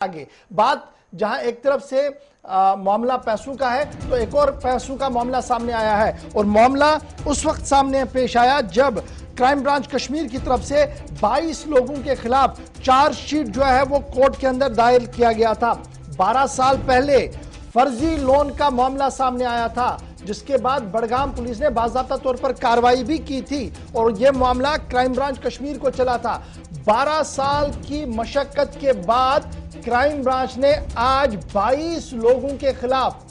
आगे बात जहां एक तरफ से मामला पैसों का है तो एक और पैसों का मामला सामने आया है और मामला उस वक्त सामने पेश आया जब क्राइम ब्रांच कश्मीर की तरफ से 22 लोगों के खिलाफ चार्जशीट जो है वो कोर्ट के अंदर दायर किया गया था। 12 साल पहले फर्जी लोन का मामला सामने आया था जिसके बाद बड़गाम पुलिस ने बाज़ाब्ता तौर पर कार्रवाई भी की थी और यह मामला क्राइम ब्रांच कश्मीर को चला था। 12 साल की मशक्कत के बाद क्राइम ब्रांच ने आज 22 लोगों के खिलाफ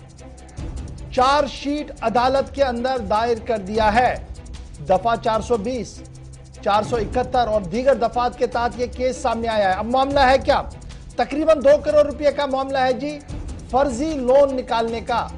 चार्जशीट अदालत के अंदर दायर कर दिया है। दफा 420, 471 और दीगर दफात के तहत यह केस सामने आया है। अब मामला है क्या? तकरीबन 2 करोड़ रुपए का मामला है जी, फर्जी लोन निकालने का।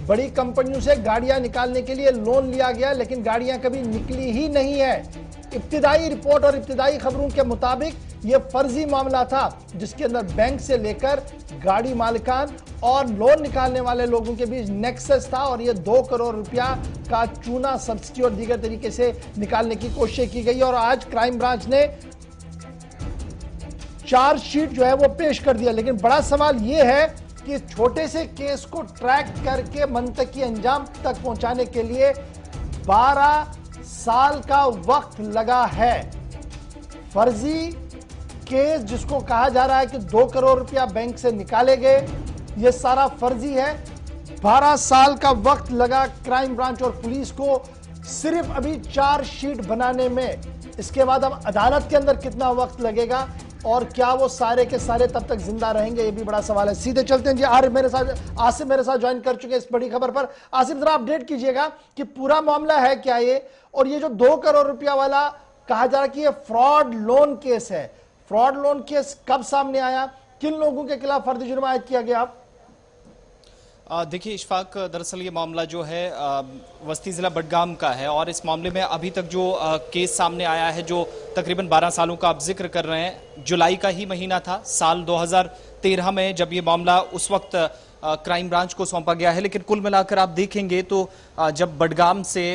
बड़ी कंपनियों से गाड़ियां निकालने के लिए लोन लिया गया लेकिन गाड़ियां कभी निकली ही नहीं है। इब्तिदाई रिपोर्ट और इब्तिदाई खबरों के मुताबिक यह फर्जी मामला था जिसके अंदर बैंक से लेकर गाड़ी मालिकान और लोन निकालने वाले लोगों के बीच नेक्सस था और यह 2 करोड़ रुपया का चूना, सब्सिडी और दीगर तरीके से निकालने की कोशिश की गई और आज क्राइम ब्रांच ने चार्जशीट जो है वो पेश कर दिया। लेकिन बड़ा सवाल यह है कि छोटे से केस को ट्रैक करके मंतकी अंजाम तक पहुंचाने के लिए 12 साल का वक्त लगा है। फर्जी केस जिसको कहा जा रहा है कि 2 करोड़ रुपया बैंक से निकाले गए, यह सारा फर्जी है। 12 साल का वक्त लगा क्राइम ब्रांच और पुलिस को सिर्फ अभी चार्जशीट बनाने में। इसके बाद अब अदालत के अंदर कितना वक्त लगेगा और क्या वो सारे के सारे तब तक जिंदा रहेंगे, ये भी बड़ा सवाल है। सीधे चलते हैं जी, आसिफ मेरे साथ ज्वाइन कर चुके हैं इस बड़ी खबर पर। आसिफ जरा अपडेट कीजिएगा कि पूरा मामला है क्या ये, और ये जो 2 करोड़ रुपया वाला कहा जा रहा है कि ये फ्रॉड लोन केस है, फ्रॉड लोन केस कब सामने आया, किन लोगों के खिलाफ फर्जी जुर्म आयद किया गया? देखिए इशफाक, दरअसल ये मामला जो है वस्ती ज़िला बडगाम का है और इस मामले में अभी तक जो केस सामने आया है जो तकरीबन 12 सालों का आप जिक्र कर रहे हैं, जुलाई का ही महीना था साल 2013 में जब ये मामला उस वक्त क्राइम ब्रांच को सौंपा गया है। लेकिन कुल मिलाकर आप देखेंगे तो जब बडगाम से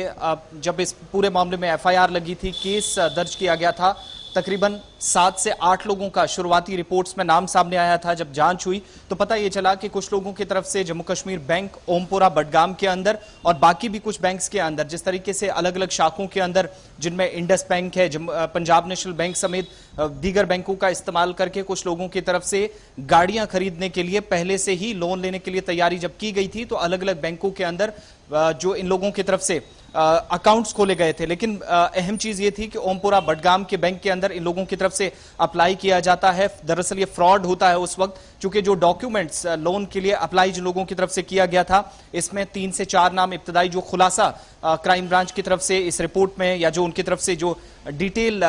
जब इस पूरे मामले में FIR लगी थी, केस दर्ज किया गया था, तकरीबन 7 से 8 लोगों का शुरुआती रिपोर्ट्स में नाम सामने आया था। जब जांच हुई तो पता यह चला कि कुछ लोगों की तरफ से जम्मू कश्मीर बैंक, ओमपुरा, बडगाम के अंदर और बाकी भी कुछ बैंक्स के अंदर, जिस तरीके से अलग अलग शाखों के अंदर जिनमें इंडस बैंक है, पंजाब नेशनल बैंक समेत दीगर बैंकों का इस्तेमाल करके कुछ लोगों की तरफ से गाड़ियां खरीदने के लिए पहले से ही लोन लेने के लिए तैयारी जब की गई थी तो अलग अलग बैंकों के अंदर जो इन लोगों की तरफ से अकाउंट्स खोले गए थे। लेकिन अहम चीज ये थी कि ओमपुरा, बडगाम के बैंक के अंदर इन लोगों की तरफ से अप्लाई किया जाता है। दरअसल ये फ्रॉड होता है उस वक्त, क्योंकि जो डॉक्यूमेंट्स लोन के लिए अप्लाई जिन लोगों की तरफ से किया गया था, इसमें 3 से 4 नाम इब्तदाई जो खुलासा क्राइम ब्रांच की तरफ से इस रिपोर्ट में या जो उनकी तरफ से जो डिटेल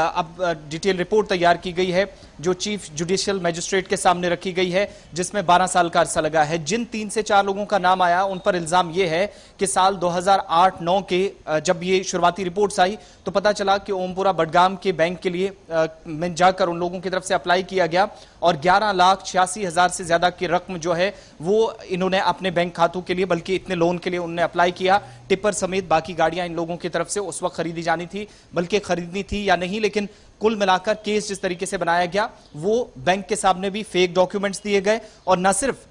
रिपोर्ट तैयार की गई है, जो चीफ जुडिशियल मजिस्ट्रेट के सामने रखी गई है, जिसमें 12 साल का अरसा लगा है। जिन 3 से 4 लोगों का नाम आया उन पर इल्जाम यह है कि साल 2008-9 के जब ये शुरुआती रिपोर्ट्स आई तो पता चला कि ओमपुरा, बडगाम के बैंक के लिए में जाकर उन लोगों की तरफ से अप्लाई किया गया और 11,86,000 से ज्यादा की रकम जो है वो इन्होंने अपने बैंक खातों के लिए, बल्कि इतने लोन के लिए उन्होंने अप्लाई किया। टिपर समेत बाकी गाड़ियां इन लोगों की तरफ से उस वक्त खरीदी जानी थी, बल्कि खरीदनी थी या नहीं, लेकिन कुल मिलाकर केस जिस तरीके से बनाया गया वो बैंक के सामने भी फेक डॉक्यूमेंट्स दिए गए और न सिर्फ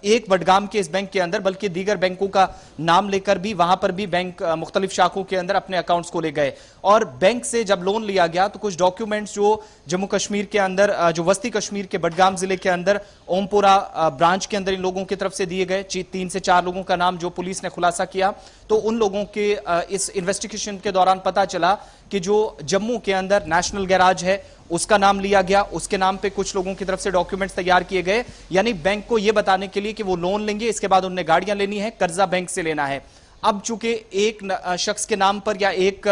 एक बडगाम के इस बैंक के अंदर बल्कि दीगर बैंकों का नाम लेकर भी वहां पर भी बैंक मुख्तलिफ शाखों के अंदर अपने अकाउंट्स को ले गए। और बैंक से जब लोन लिया गया तो कुछ डॉक्यूमेंट्स जो जम्मू कश्मीर के अंदर, जो वस्ती कश्मीर के बडगाम जिले के अंदर ओमपुरा ब्रांच के अंदर इन लोगों की तरफ से दिए गए 3 से 4 लोगों का नाम जो पुलिस ने खुलासा किया, तो उन लोगों के इस इन्वेस्टिगेशन के दौरान पता चला कि जो जम्मू के अंदर नेशनल गैराज है उसका नाम लिया गया, उसके नाम पे कुछ लोगों की तरफ से डॉक्यूमेंट्स तैयार किए गए, यानी बैंक को यह बताने के लिए कि वो लोन लेंगे, इसके बाद उन्हें गाड़ियां लेनी है, कर्जा बैंक से लेना है। अब चूंकि एक शख्स के नाम पर या एक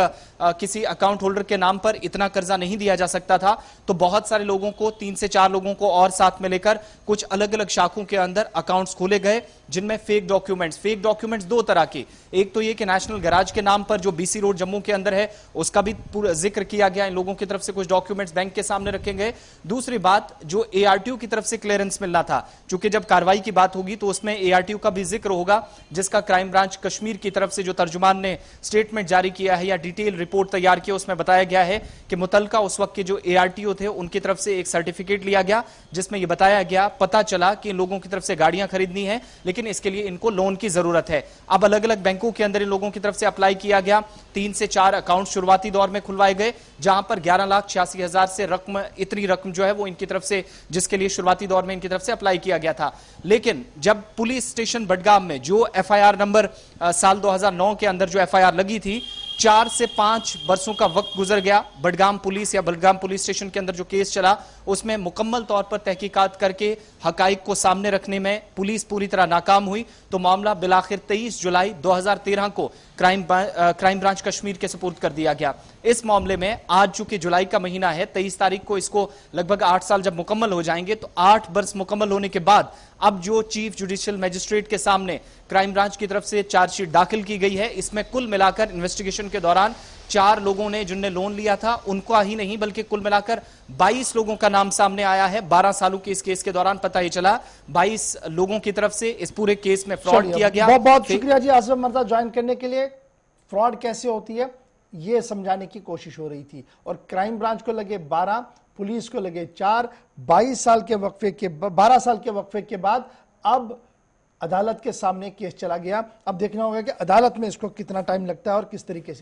किसी अकाउंट होल्डर के नाम पर इतना कर्जा नहीं दिया जा सकता था, तो बहुत सारे लोगों को, 3 से 4 लोगों को और साथ में लेकर कुछ अलग अलग शाखों के अंदर अकाउंट्स खोले गए जिनमें फेक डॉक्यूमेंट्स 2 तरह के, एक तो ये कि नेशनल गैराज के नाम पर जो BC रोड जम्मू के अंदर है उसका भी पूरा जिक्र किया गया, इन लोगों की तरफ से कुछ डॉक्यूमेंट्स बैंक के सामने रखे गए। दूसरी बात, जो ARTU की तरफ से क्लियरेंस मिलना था, चूंकि जब कार्रवाई की बात होगी तो उसमें ARTU का भी जिक्र होगा जिसका क्राइम ब्रांच कश्मीर की तरफ से जो तर्जुमान ने स्टेटमेंट जारी किया है या डिटेल रिपोर्ट तैयार की, उसमें बताया गया है कि मुतलका उस वक्त के जो ARTO थे उनकी तरफ से एक सर्टिफिकेट लिया गया जिसमें यह बताया गया, पता चला कि इन लोगों की तरफ से गाड़ियां खरीदनी है लेकिन इसके लिए इनको लोन की जरूरत है। अब अलग अलग बैंकों के अंदर इन लोगों की तरफ से अप्लाई किया गया, 3 से 4 अकाउंट शुरुआती दौर में खुलवाए गए जहां पर 11,86,000 से इतनी रकम जो है वो इनकी तरफ से, जिसके लिए शुरुआती दौर में इनकी तरफ से अप्लाई किया गया था। लेकिन जब पुलिस स्टेशन बडगाम में जो FIR नंबर साल 2009 के अंदर जो FIR लगी थी, 4 से 5 बरसों का वक्त गुजर गया। बडगाम पुलिस या बडगाम पुलिस स्टेशन के अंदर जो केस चला उसमें मुकम्मल तौर पर तहकीकात करके हकाइक को सामने रखने में पुलिस पूरी तरह नाकाम हुई, तो मामला बिलाखिर 23 जुलाई 2013 को क्राइम ब्रांच कश्मीर के सुपुर्द कर दिया गया। इस मामले में आज चूंकि जुलाई का महीना है, 23 तारीख को इसको लगभग 8 साल जब मुकम्मल हो जाएंगे, तो 8 बरस मुकम्मल होने के बाद अब जो चीफ जुडिशियल मजिस्ट्रेट के सामने क्राइम ब्रांच की तरफ से चार्जशीट दाखिल की गई है, इसमें कुल मिलाकर इन्वेस्टिगेशन के दौरान 4 लोगों ने जिनने लोन लिया था उनका ही नहीं बल्कि कुल मिलाकर 22 लोगों का नाम सामने आया है। 12 सालों के इस केस के दौरान पता ही चला 22 लोगों की तरफ से इस पूरे केस में फ्रॉड किया गया। बहुत बहुत शुक्रिया जी आसिफ मर्दा ज्वाइन करने के लिए। फ्रॉड कैसे होती है ये समझाने की कोशिश हो रही थी और क्राइम ब्रांच को लगे 12, पुलिस को लगे 4, 22 साल के वक्फे के 12 साल के वक्फे के बाद अब अदालत के सामने केस चला गया। अब देखना होगा कि अदालत में इसको कितना टाइम लगता है और किस तरीके से